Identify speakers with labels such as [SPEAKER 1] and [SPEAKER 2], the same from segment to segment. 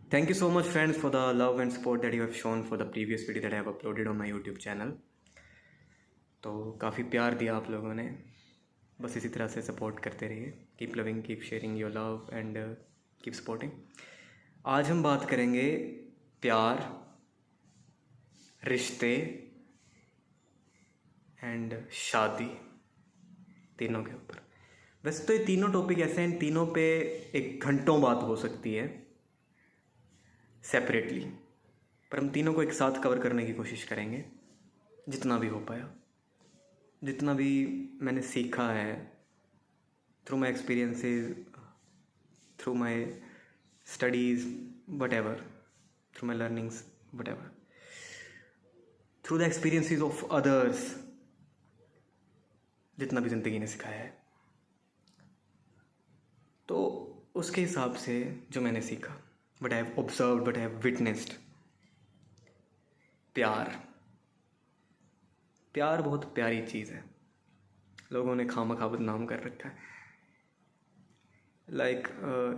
[SPEAKER 1] Thank you so much, friends, for the love and support that you have shown for the previous video that I have uploaded on my YouTube channel. तो काफ़ी प्यार दिया आप लोगों ने, बस इसी तरह से सपोर्ट करते रहिए. Keep loving, keep sharing your love and keep supporting. आज हम बात करेंगे प्यार, रिश्ते एंड शादी, तीनों के ऊपर. वैसे तो ये तीनों टॉपिक ऐसे हैं, इन तीनों पे एक घंटों बात हो सकती है सेपरेटली, पर हम तीनों को एक साथ कवर करने की कोशिश करेंगे जितना भी हो पाया, जितना भी मैंने सीखा है through my experiences, through my studies, what ever, through my learnings, what ever, through the experiences of others, जितना भी ज़िंदगी ने सिखाया है. तो उसके हिसाब से जो मैंने सीखा, what I have observed, what I have witnessed. प्यार बहुत प्यारी चीज़ है. लोगों ने खामखा बदनाम कर रखा है. Like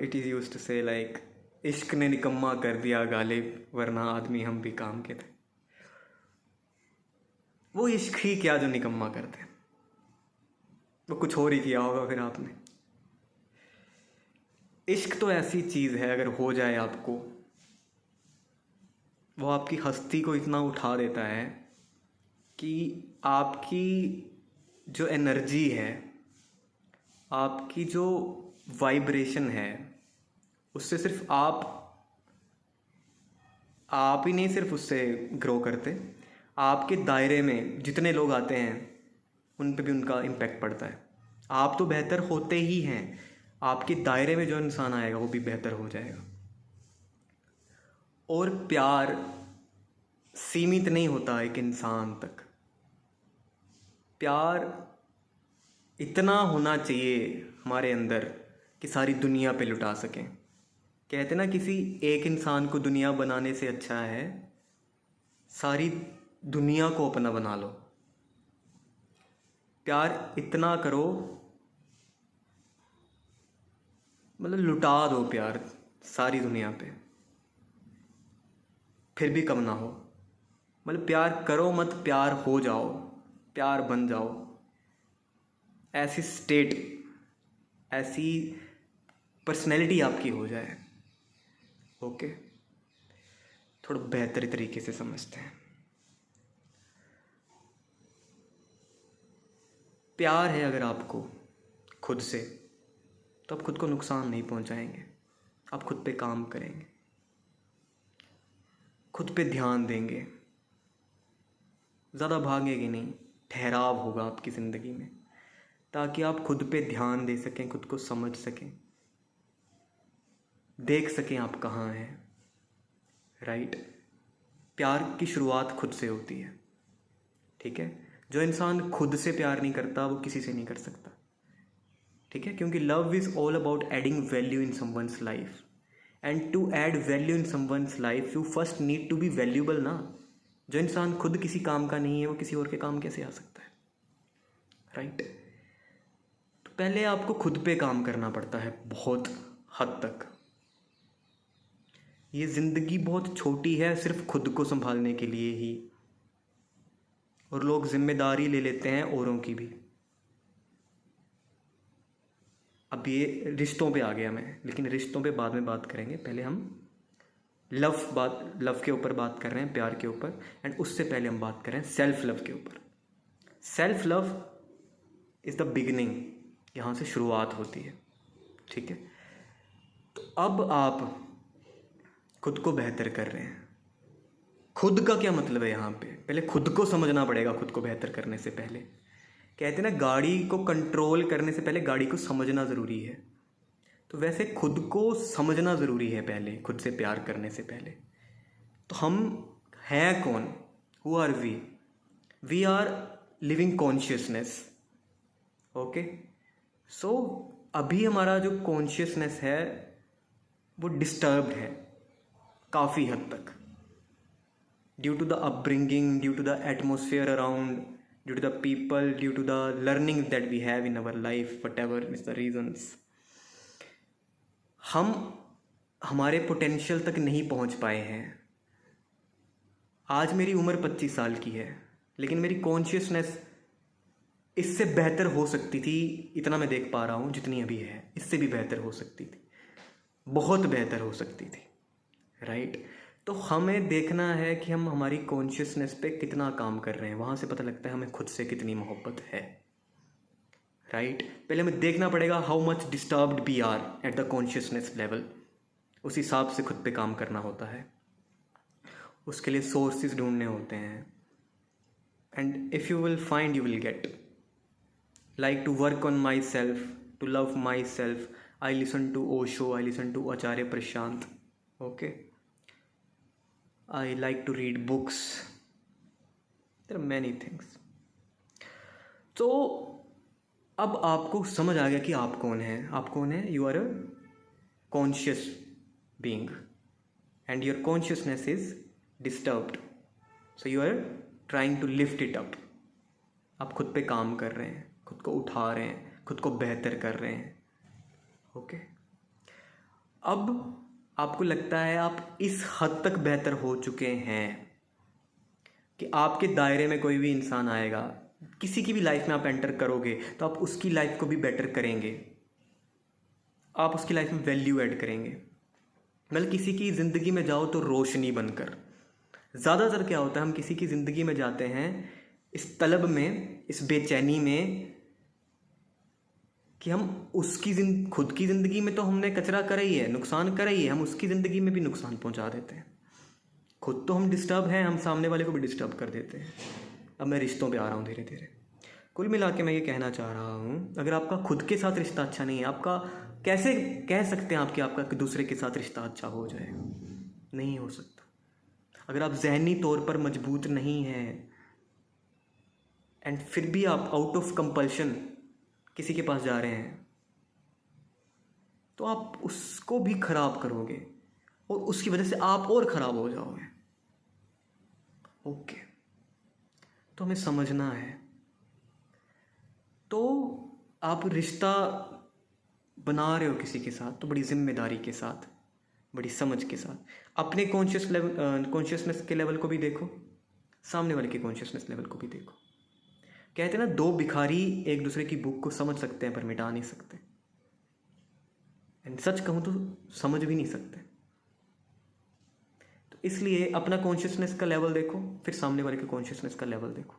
[SPEAKER 1] it is used to say, like इश्क ने निकम्मा कर दिया गालिब, वरना आदमी हम भी काम के थे. वो इश्क ही क्या जो निकम्मा करते हैं, वो कुछ और ही किया होगा फिर आपने. इश्क तो ऐसी चीज़ है, अगर हो जाए आपको, वो आपकी हस्ती को इतना उठा देता है कि आपकी जो एनर्जी है, आपकी जो वाइब्रेशन है, उससे सिर्फ आप ही नहीं सिर्फ उससे ग्रो करते, आपके दायरे में जितने लोग आते हैं उन पे भी उनका इम्पैक्ट पड़ता है. आप तो बेहतर होते ही हैं, आपके दायरे में जो इंसान आएगा वो भी बेहतर हो जाएगा. और प्यार सीमित नहीं होता एक इंसान तक. प्यार इतना होना चाहिए हमारे अंदर कि सारी दुनिया पे लुटा सकें. कहते ना, किसी एक इंसान को दुनिया बनाने से अच्छा है सारी दुनिया को अपना बना लो. प्यार इतना करो, मतलब लुटा दो प्यार सारी दुनिया पे, फिर भी कम ना हो. मतलब प्यार करो मत, प्यार हो जाओ, प्यार बन जाओ. ऐसी स्टेट, ऐसी पर्सनैलिटी आपकी हो जाए. ओके, थोड़ा बेहतर तरीके से समझते हैं. प्यार है अगर आपको खुद से, तो आप खुद को नुकसान नहीं पहुंचाएंगे. आप खुद पे काम करेंगे, खुद पे ध्यान देंगे, ज़्यादा भागेंगे नहीं. ठहराव होगा आपकी ज़िंदगी में, ताकि आप खुद पे ध्यान दे सकें, खुद को समझ सकें, देख सकें आप कहाँ हैं. राइट. प्यार की शुरुआत खुद से होती है. ठीक है. जो इंसान खुद से प्यार नहीं करता वो किसी से नहीं कर सकता. ठीक है. क्योंकि love is all about adding value in someone's life, and to add value in someone's life you first need to be valuable ना. जो इंसान खुद किसी काम का नहीं है वो किसी और के काम कैसे आ सकता है. राइट. तो पहले आपको खुद पे काम करना पड़ता है बहुत हद तक. ये ज़िंदगी बहुत छोटी है सिर्फ खुद को संभालने के लिए ही, और लोग जिम्मेदारी ले लेते हैं औरों की भी. अब ये रिश्तों पे आ गया मैं, लेकिन रिश्तों पे बाद में बात करेंगे. पहले हम लव के ऊपर बात कर रहे हैं, प्यार के ऊपर. एंड उससे पहले हम बात कर रहे हैं सेल्फ लव के ऊपर. Self love is the beginning, यहाँ से शुरुआत होती है. ठीक है. तो अब आप खुद को बेहतर कर रहे हैं. खुद का क्या मतलब है यहाँ पे, पहले खुद को समझना पड़ेगा. खुद को बेहतर करने से पहले, कहते हैं ना, गाड़ी को कंट्रोल करने से पहले गाड़ी को समझना ज़रूरी है. तो वैसे खुद को समझना ज़रूरी है पहले, खुद से प्यार करने से पहले. तो हम हैं कौन, who are we? We are living consciousness. Okay. So अभी हमारा जो कॉन्शियसनेस है वो डिस्टर्ब्ड है काफ़ी हद तक, due to the upbringing, due to the atmosphere around, due to the people, due to the learning that we have in our life, whatever is the reasons. हम हमारे पोटेंशियल तक नहीं पहुंच पाए हैं। आज मेरी उम्र 25 साल की है, लेकिन मेरी कॉन्शियसनेस इससे बेहतर हो सकती थी। इतना मैं देख पा रहा हूँ जितनी अभी है, इससे भी बेहतर हो सकती थी, बहुत बेहतर हो सकती थी, राइट। तो हमें देखना है कि हम हमारी कॉन्शियसनेस पे कितना काम कर रहे हैं। वहाँ से पता लगता है हमें खुद से कितनी मोहब्बत है, राइट। पहले हमें देखना पड़ेगा how much disturbed we are at the consciousness level. उस हिसाब से खुद पे काम करना होता है, उसके लिए सोर्सेज ढूंढने होते हैं। And if you will find, you will get. Like to work on my self, to love my self, I listen to Osho, I listen to Acharya Prashant, okay. I like to read books. There are many things. तो अब आपको समझ आ गया कि आप कौन हैं। आप कौन हैं? You are a conscious being and your consciousness is disturbed. So you are trying to lift it up. आप खुद पे काम कर रहे हैं, खुद को उठा रहे हैं, खुद को बेहतर कर रहे हैं, ओके। अब आपको लगता है आप इस हद तक बेहतर हो चुके हैं कि आपके दायरे में कोई भी इंसान आएगा, किसी की भी लाइफ में आप एंटर करोगे तो आप उसकी लाइफ को भी बेटर करेंगे, आप उसकी लाइफ में वैल्यू ऐड करेंगे। मतलब किसी की ज़िंदगी में जाओ तो रोशनी बनकर। ज़्यादातर क्या होता है, हम किसी की ज़िंदगी में जाते हैं इस तलब में, इस बेचैनी में कि हम उसकी खुद की ज़िंदगी में तो हमने कचरा करा ही है, नुकसान करा ही है, हम उसकी ज़िंदगी में भी नुकसान पहुंचा देते हैं। खुद तो हम डिस्टर्ब हैं, हम सामने वाले को भी डिस्टर्ब कर देते हैं। अब मैं रिश्तों पे आ रहा हूँ धीरे धीरे। कुल मिला के मैं ये कहना चाह रहा हूँ, अगर आपका खुद के साथ रिश्ता अच्छा नहीं है, आपका कैसे कह सकते हैं आपके आपका दूसरे के साथ रिश्ता अच्छा हो जाएगा? नहीं हो सकता। अगर आप जहनी तौर पर मजबूत नहीं हैं एंड फिर भी आप आउट ऑफ कंपल्शन किसी के पास जा रहे हैं, तो आप उसको भी खराब करोगे और उसकी वजह से आप और खराब हो जाओगे, ओके। तो हमें समझना है। तो आप रिश्ता बना रहे हो किसी के साथ तो बड़ी जिम्मेदारी के साथ, बड़ी समझ के साथ। अपने कॉन्शियसनेस के लेवल को भी देखो, सामने वाले के कॉन्शियसनेस लेवल को भी देखो। कहते हैं ना, दो भिखारी एक दूसरे की भूख को समझ सकते हैं पर मिटा नहीं सकते। एंड सच कहूँ तो समझ भी नहीं सकते। तो इसलिए अपना कॉन्शियसनेस का लेवल देखो, फिर सामने वाले के कॉन्शियसनेस का लेवल देखो।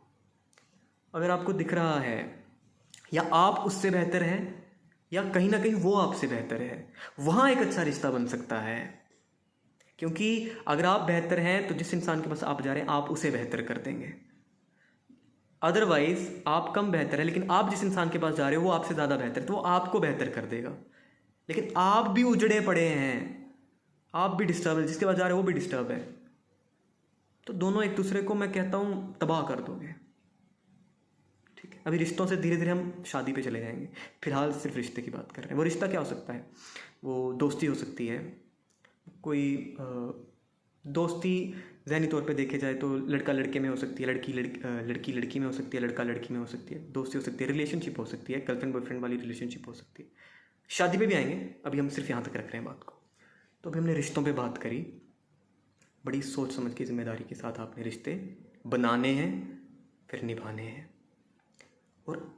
[SPEAKER 1] अगर आपको दिख रहा है या आप उससे बेहतर हैं या कहीं ना कहीं वो आपसे बेहतर है, वहाँ एक अच्छा रिश्ता बन सकता है। क्योंकि अगर आप बेहतर हैं तो जिस इंसान के पास आप जा रहे हैं आप उसे बेहतर कर देंगे। अदरवाइज आप कम बेहतर है लेकिन आप जिस इंसान के पास जा रहे हो वो आपसे ज़्यादा बेहतर है, तो वो आपको बेहतर कर देगा। लेकिन आप भी उजड़े पड़े हैं, आप भी डिस्टर्ब है, जिसके पास जा रहे हो वो भी डिस्टर्ब है, तो दोनों एक दूसरे को मैं कहता हूँ तबाह कर दोगे। ठीक है, अभी रिश्तों से धीरे धीरे हम शादी पे चले जाएंगे। फिलहाल सिर्फ रिश्ते की बात कर रहे हैं। वो रिश्ता क्या हो सकता है? वो दोस्ती हो सकती है। कोई दोस्ती ज़हनी तौर पे देखे जाए तो लड़का लड़के में हो सकती है, लड़की लड़की में हो सकती है, लड़का लड़की में हो सकती है, दोस्ती हो सकती है, रिलेशनशिप हो सकती है, गर्लफ्रेंड बॉयफ्रेंड वाली रिलेशनशिप हो सकती है। शादी पे भी आएंगे, अभी हम सिर्फ यहाँ तक रख रहे हैं बात को। तो अभी हमने रिश्तों पे बात करी। बड़ी सोच समझ के जिम्मेदारी के साथ आपने रिश्ते बनाने हैं, फिर निभाने हैं, और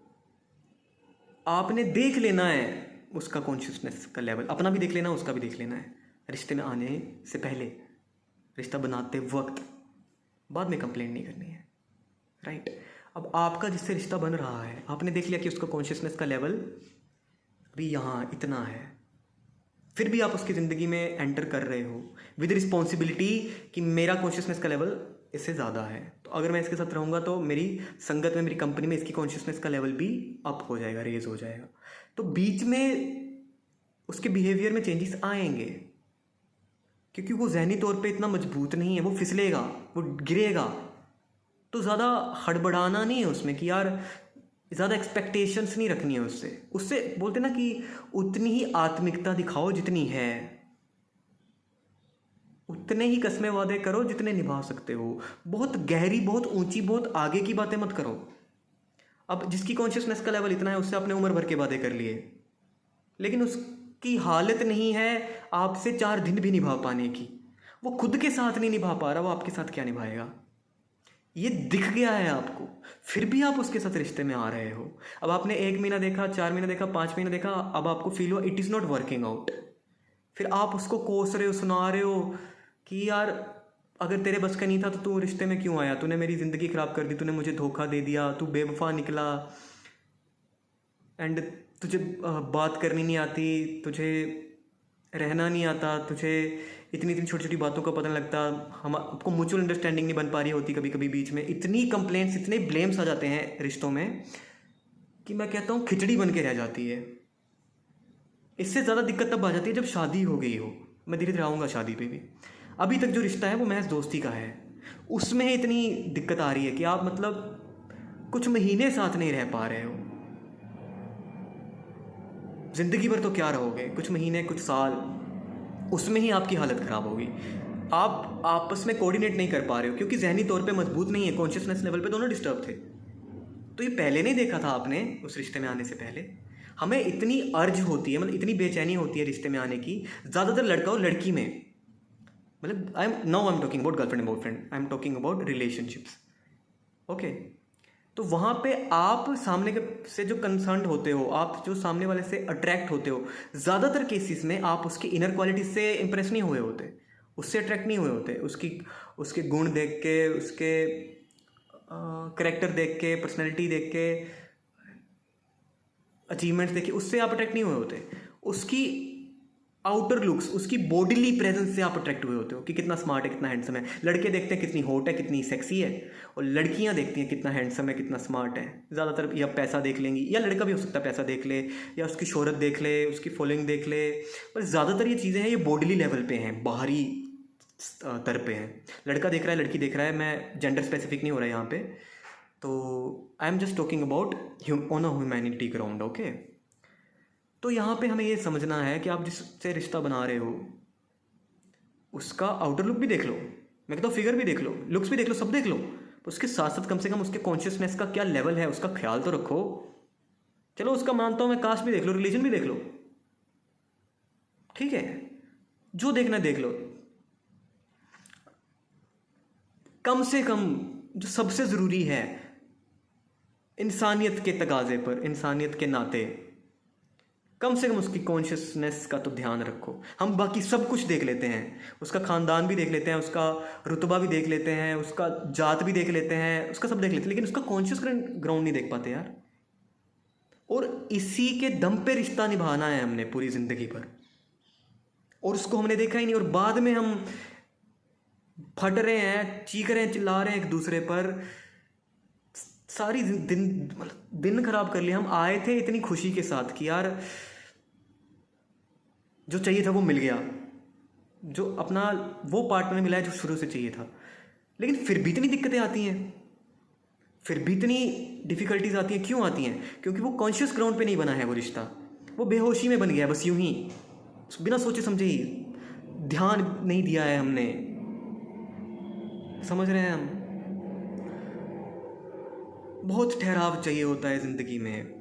[SPEAKER 1] आपने देख लेना है उसका कॉन्शियसनेस का लेवल, अपना भी देख लेना, उसका भी देख लेना है रिश्ते में आने से पहले, रिश्ता बनाते वक्त। बाद में कंप्लेंट नहीं करनी है, राइट। अब आपका जिससे रिश्ता बन रहा है, आपने देख लिया कि उसका कॉन्शियसनेस का लेवल भी यहाँ इतना है, फिर भी आप उसकी ज़िंदगी में एंटर कर रहे हो विद रिस्पॉन्सिबिलिटी कि मेरा कॉन्शियसनेस का लेवल इससे ज़्यादा है, तो अगर मैं इसके साथ रहूँगा तो मेरी संगत में, मेरी कंपनी में इसकी कॉन्शियसनेस का लेवल भी अप हो जाएगा, रेज हो जाएगा। तो बीच में उसके बिहेवियर में चेंजेस आएंगे, क्योंकि वो ज़हनी तौर पे इतना मजबूत नहीं है, वो फिसलेगा, वो गिरेगा। तो ज़्यादा हड़बड़ाना नहीं है उसमें कि यार ज़्यादा एक्सपेक्टेशंस नहीं रखनी है उससे बोलते ना कि उतनी ही आत्मिकता दिखाओ जितनी है, उतने ही कस्में वादे करो जितने निभा सकते हो। बहुत गहरी, बहुत ऊंची, बहुत आगे की बातें मत करो। अब जिसकी कॉन्शियसनेस का लेवल इतना है उससे आपने उम्र भर के वादे कर लिए, लेकिन की हालत नहीं है आपसे 4 दिन भी निभा पाने की। वो खुद के साथ नहीं निभा पा रहा, वो आपके साथ क्या निभाएगा? ये दिख गया है आपको, फिर भी आप उसके साथ रिश्ते में आ रहे हो। अब आपने 1 महीना देखा, 4 महीना देखा, 5 महीना देखा, अब आपको फील हुआ it is not working out. फिर आप उसको कोस रहे हो, सुना रहे हो कि यार अगर तेरे बस का नहीं था तो तू रिश्ते में क्यों आया, तूने मेरी ज़िंदगी ख़राब कर दी, तूने मुझे धोखा दे दिया, तू बेवफा निकला, एंड तुझे बात करनी नहीं आती, तुझे रहना नहीं आता, तुझे इतनी इतनी छोटी छोटी बातों का पता नहीं लगता, हम आपको म्यूचुअल अंडरस्टैंडिंग नहीं बन पा रही होती कभी कभी बीच में। इतनी कंप्लेंट्स, इतने ब्लेम्स आ जाते हैं रिश्तों में कि मैं कहता हूँ खिचड़ी बन के रह जाती है। इससे ज़्यादा दिक्कत तब आ जाती है जब शादी हो गई हो। मैं धीरे धीरे आऊँगा शादी पे भी। अभी तक जो रिश्ता है वो महज दोस्ती का है, उसमें ही इतनी दिक्कत आ रही है कि आप मतलब कुछ महीने साथ नहीं रह पा रहे हो। ज़िंदगी भर तो क्या रहोगे, कुछ महीने, कुछ साल, उसमें ही आपकी हालत ख़राब होगी। आप आपस में कोऑर्डिनेट नहीं कर पा रहे हो क्योंकि जहनी तौर पे मजबूत नहीं है, कॉन्शियसनेस लेवल पे दोनों डिस्टर्ब थे। तो ये पहले नहीं देखा था आपने उस रिश्ते में आने से पहले। हमें इतनी अर्ज होती है, मतलब इतनी बेचैनी होती है रिश्ते में आने की, ज़्यादातर लड़का और लड़की में, मतलब I am talking about girlfriend and boyfriend, I am talking about relationships. Okay, तो वहाँ पे आप सामने के से जो कंसर्न होते हो, आप जो सामने वाले से अट्रैक्ट होते हो, ज़्यादातर केसेस में आप उसकी इनर क्वालिटी से इंप्रेस नहीं हुए होते, उससे अट्रैक्ट नहीं हुए होते। उसके गुण देख के, उसके करेक्टर देख के, पर्सनैलिटी देख के, अचीवमेंट्स देख के उससे आप अट्रैक्ट नहीं हुए होते। उसकी आउटर लुक्स, उसकी बॉडीली प्रेजेंस से आप अट्रैक्ट हुए होते हो कि कितना स्मार्ट है, कितना हैंडसम है। लड़के देखते हैं कितनी हॉट है, कितनी सेक्सी है, और लड़कियां देखती हैं कितना हैंडसम है, कितना स्मार्ट है। ज़्यादातर या पैसा देख लेंगी, या लड़का भी हो सकता है पैसा देख ले, या उसकी शोहरत देख ले, उसकी फॉलोइंग देख ले, पर ज़्यादातर ये चीज़ें हैं ये बॉडीली लेवल पे हैं, बाहरी स्तर पे हैं। लड़का देख रहा है, लड़की देख रहा है, मैं जेंडर स्पेसिफिक नहीं हो रहा है यहाँ पे, तो I am just talking about on a humanity ground. Okay, तो यहाँ पे हमें ये समझना है कि आप जिससे रिश्ता बना रहे हो उसका आउटर लुक भी देख लो, मैं कहता हूँ फिगर भी देख लो, लुक्स भी देख लो, सब देख लो, उसके साथ साथ कम से कम उसके कॉन्शियसनेस का क्या लेवल है उसका ख्याल तो रखो। चलो उसका मानता हूँ मैं, कास्ट भी देख लो, रिलीजन भी देख लो, ठीक है, जो देखना देख लो। कम से कम जो सबसे ज़रूरी है, इंसानियत के तगाजे पर, इंसानियत के नाते, कम से कम उसकी कॉन्शियसनेस का तो ध्यान रखो। हम बाकी सब कुछ देख लेते हैं, उसका ख़ानदान भी देख लेते हैं, उसका रुतबा भी देख लेते हैं, उसका जात भी देख लेते हैं, उसका सब देख लेते हैं, लेकिन उसका कॉन्शियस ग्राउंड नहीं देख पाते यार। और इसी के दम पे रिश्ता निभाना है हमने पूरी ज़िंदगी भर, और उसको हमने देखा ही नहीं, और बाद में हम फट रहे हैं, चीख रहे हैं, चिल्ला रहे हैं एक दूसरे पर, सारी दिन खराब कर लिया। हम आए थे इतनी खुशी के साथ कि यार जो चाहिए था वो मिल गया, जो अपना वो पार्टनर मिला है जो शुरू से चाहिए था, लेकिन फिर भी इतनी दिक्कतें आती हैं, फिर भी इतनी डिफ़िकल्टीज आती हैं। क्यों आती हैं? क्योंकि वो कॉन्शियस ग्राउंड पे नहीं बना है वो रिश्ता, वो बेहोशी में बन गया बस यूं ही, बिना सोचे समझे ही, ध्यान नहीं दिया है हमने। समझ रहे हैं हम? बहुत ठहराव चाहिए होता है ज़िंदगी में,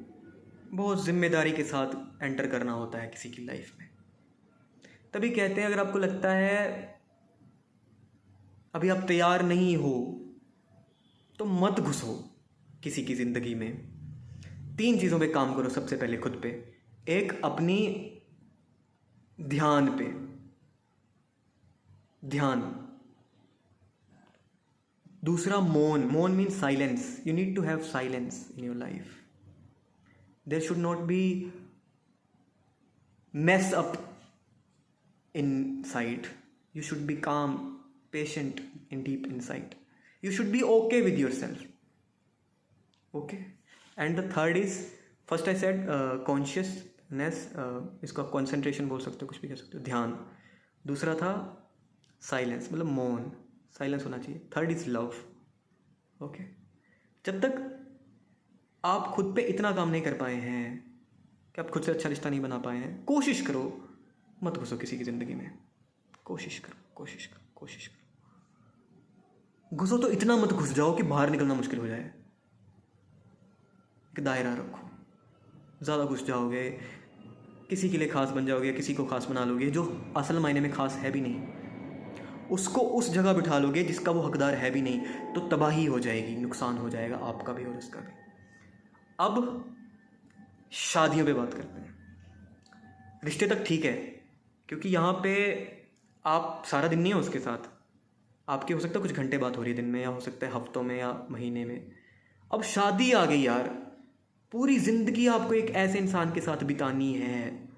[SPEAKER 1] बहुत जिम्मेदारी के साथ एंटर करना होता है किसी की लाइफ में। तभी कहते हैं अगर आपको लगता है अभी आप तैयार नहीं हो तो मत घुसो किसी की ज़िंदगी में। 3 चीज़ों पे काम करो सबसे पहले खुद पे। एक, अपनी ध्यान पे, ध्यान। दूसरा, मौन। मौन means silence. You need to have silence in your life. There should not be mess up inside. You should be calm, patient and deep inside. You should be okay with yourself. Okay. And the third is, first I said consciousness, इसका concentration बोल सकते हो, कुछ भी कह सकते हो, ध्यान। दूसरा था साइलेंस, मतलब मौन, साइलेंस होना चाहिए। Third is love. ओके, जब तक आप खुद पे इतना काम नहीं कर पाए हैं कि आप खुद से अच्छा रिश्ता नहीं बना पाए हैं, कोशिश करो मत घुसो किसी की ज़िंदगी में। कोशिश करो, कोशिश करो, कोशिश करो। घुसो तो इतना मत घुस जाओ कि बाहर निकलना मुश्किल हो जाए। एक दायरा रखो। ज़्यादा घुस जाओगे किसी के लिए ख़ास बन जाओगे, किसी को ख़ास बना लोगे जो असल मायने में ख़ास है भी नहीं, उसको उस जगह बिठा लोगे जिसका वो हकदार है भी नहीं, तो तबाही हो जाएगी, नुकसान हो जाएगा आपका भी और उसका भी। अब शादियों पे बात करते हैं। रिश्ते तक ठीक है, क्योंकि यहाँ पे आप सारा दिन नहीं हो उसके साथ, आपकी हो सकता है कुछ घंटे बात हो रही है दिन में, या हो सकता है हफ्तों में या महीने में। अब शादी आ गई यार, पूरी ज़िंदगी आपको एक ऐसे इंसान के साथ बितानी है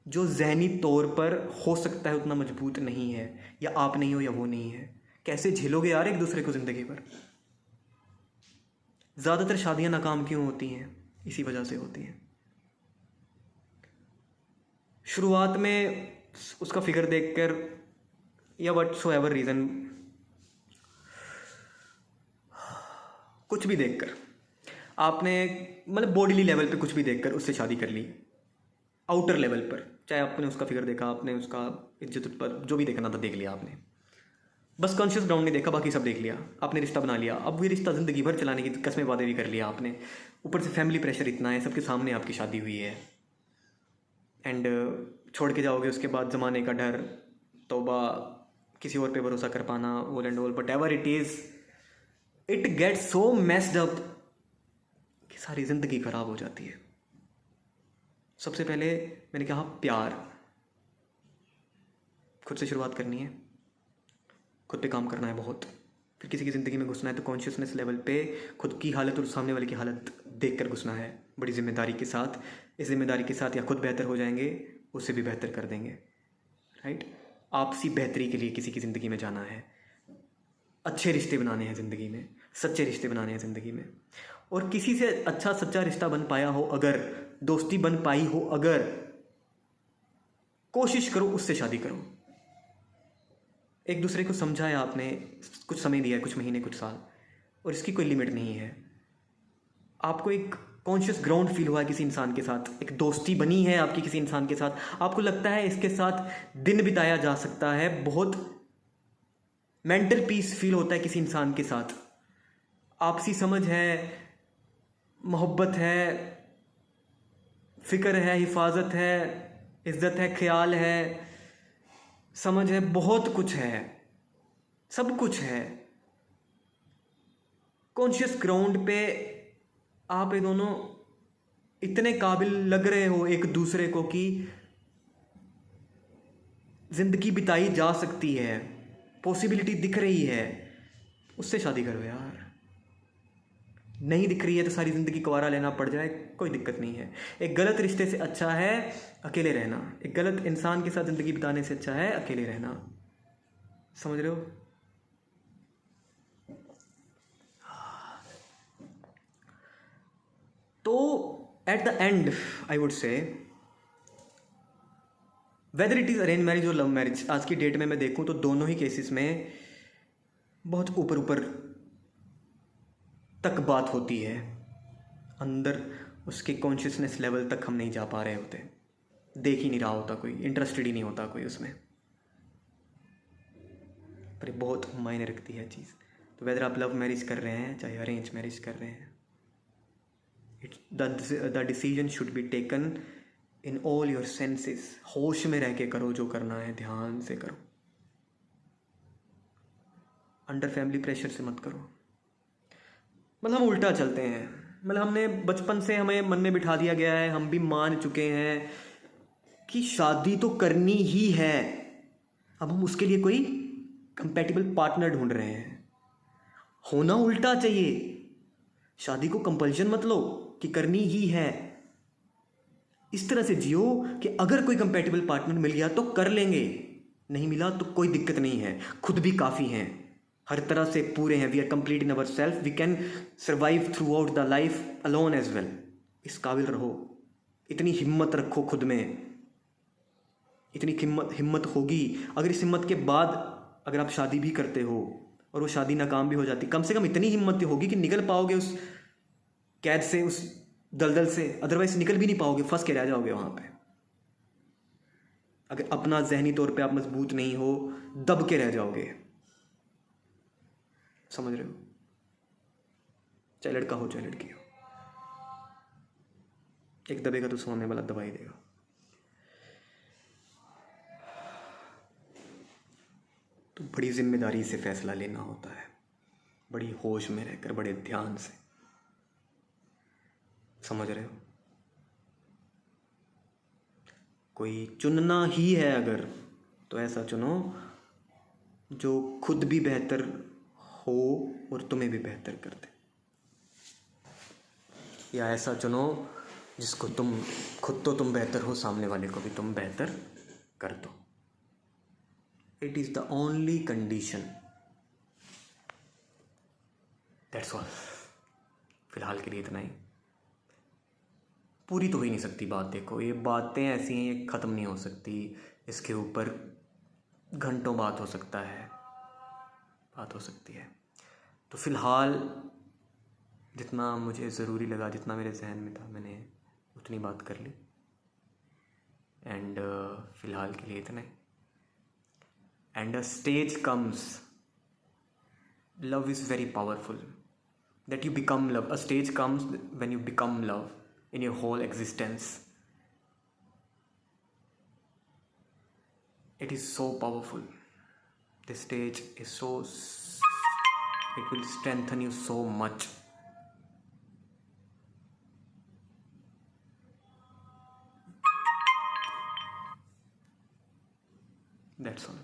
[SPEAKER 1] जो ज़हनी तौर पर हो सकता है उतना मजबूत नहीं है, या आप नहीं हो या वो नहीं है। कैसे झेलोगे यार एक दूसरे को ज़िंदगी भर। ज़्यादातर शादियां नाकाम क्यों होती हैं? इसी वजह से होती हैं। शुरुआत में उसका फिगर देखकर या वट सो एवर रीज़न, कुछ भी देखकर आपने, मतलब बॉडीली लेवल पे कुछ भी देखकर उससे शादी कर ली, आउटर लेवल पर, चाहे आपने उसका फिगर देखा, आपने उसका इज्जत पर जो भी देखना था देख लिया आपने, बस कॉन्शियस ग्राउंड में देखा, बाकी सब देख लिया, आपने रिश्ता बना लिया। अब ये रिश्ता ज़िंदगी भर चलाने की कस्में वादे भी कर लिया आपने, ऊपर से फैमिली प्रेशर इतना है, सबके सामने आपकी शादी हुई है, एंड छोड़ के जाओगे उसके बाद, ज़माने का डर, तौबा, किसी और पे भरोसा कर पाना, all and all, but ever it is, it get so messed up कि सारी ज़िंदगी ख़राब हो जाती है। सबसे पहले मैंने कहा प्यार, खुद से शुरुआत करनी है, खुद पे काम करना है बहुत, फिर किसी की ज़िंदगी में घुसना है तो कॉन्शियसनेस लेवल पे खुद की हालत और सामने वाले की हालत देख कर घुसना है, बड़ी जिम्मेदारी के साथ। इस जिम्मेदारी के साथ या खुद बेहतर हो जाएंगे, उससे भी बेहतर कर देंगे, राइट। आपसी बेहतरी के लिए किसी की ज़िंदगी में जाना है, अच्छे रिश्ते बनाने हैं ज़िंदगी में, सच्चे रिश्ते बनाने हैं ज़िंदगी में। और किसी से अच्छा सच्चा रिश्ता बन पाया हो अगर, दोस्ती बन पाई हो अगर, कोशिश करो उससे शादी करो। एक दूसरे को समझा है आपने, कुछ समय दिया है, कुछ महीने, कुछ साल, और इसकी कोई लिमिट नहीं है। आपको एक कॉन्शियस ग्राउंड फील हुआ है किसी इंसान के साथ, एक दोस्ती बनी है आपकी किसी इंसान के साथ, आपको लगता है इसके साथ दिन बिताया जा सकता है, बहुत मेंटल पीस फील होता है किसी इंसान के साथ, आपसी समझ है, मोहब्बत है, फ़िक्र है, हिफाजत है, इज़्ज़त है, ख्याल है, समझ है, बहुत कुछ है, सब कुछ है। कॉन्शियस ग्राउंड पे आप ये दोनों इतने काबिल लग रहे हो एक दूसरे को कि ज़िंदगी बिताई जा सकती है, पॉसिबिलिटी दिख रही है, उससे शादी करो यार। नहीं दिख रही है तो सारी ज़िंदगी कुंवारा लेना पड़ जाए, कोई दिक्कत नहीं है। एक गलत रिश्ते से अच्छा है अकेले रहना, एक गलत इंसान के साथ ज़िंदगी बिताने से अच्छा है अकेले रहना। समझ रहे हो? तो at the and I would say, whether it is arrange marriage और लव मैरिज, आज की डेट में मैं देखूं तो दोनों ही केसेस में बहुत ऊपर ऊपर तक बात होती है, अंदर उसके कॉन्शियसनेस लेवल तक हम नहीं जा पा रहे होते, देख ही नहीं रहा होता कोई, इंटरेस्टेड ही नहीं होता कोई उसमें, पर ये बहुत मायने रखती है चीज़। तो वेदर आप लव मैरिज कर रहे हैं चाहे अरेंज मैरिज कर रहे हैं, the decision should be taken in all your senses, होश में रह के करो, जो करना है ध्यान से करो, अंडर फैमिली प्रेशर से मत करो। मतलब हम उल्टा चलते हैं, मतलब हमने बचपन से हमें मन में बिठा दिया गया है, हम भी मान चुके हैं कि शादी तो करनी ही है, अब हम उसके लिए कोई कंपैटिबल पार्टनर ढूंढ रहे हैं। होना उल्टा चाहिए, शादी को कंपल्शन मत लो कि करनी ही है, इस तरह से जियो कि अगर कोई कंपैटिबल पार्टनर मिल गया तो कर लेंगे, नहीं मिला तो कोई दिक्कत नहीं है, खुद भी काफ़ी हैं, हर तरह से पूरे हैं, we are complete in our self, we can survive throughout the life alone as well. इस काबिल रहो, इतनी हिम्मत रखो खुद में, इतनी हिम्मत होगी अगर इस हिम्मत के बाद अगर आप शादी भी करते हो और वो शादी नाकाम भी हो जाती, कम से कम इतनी हिम्मत होगी कि निकल पाओगे उस कैद से, उस दलदल से, अदरवाइज निकल भी नहीं पाओगे, फंस के रह जाओगे वहाँ पे। अगर अपना जहनी तौर पे आप मजबूत नहीं हो, दब के रह जाओगे। समझ रहे हो? चाहे लड़का हो चाहे लड़की हो, एक दबेगा तो सोने वाला दवाई देगा। तो बड़ी जिम्मेदारी से फैसला लेना होता है, बड़ी होश में रहकर, बड़े ध्यान से। समझ रहे हो? कोई चुनना ही है अगर, तो ऐसा चुनो जो खुद भी बेहतर हो और तुम्हें भी बेहतर कर दे, या ऐसा चुनो जिसको खुद तो तुम बेहतर हो, सामने वाले को भी तुम बेहतर कर दो। It is the only condition. That's all. फिलहाल के लिए इतना ही। पूरी तो हो ही नहीं सकती बात। देखो, ये बातें ऐसी हैं, ये ख़त्म नहीं हो सकती। इसके ऊपर घंटों बात हो सकता है, बात हो सकती है। तो फ़िलहाल जितना मुझे ज़रूरी लगा, जितना मेरे जहन में था, मैंने उतनी बात कर ली। एंड फ़िलहाल के लिए इतना ही। And a stage comes, love is very powerful, that you become love. A stage comes when you become love in your whole existence. It is so powerful. This stage is it will strengthen you so much. That's all.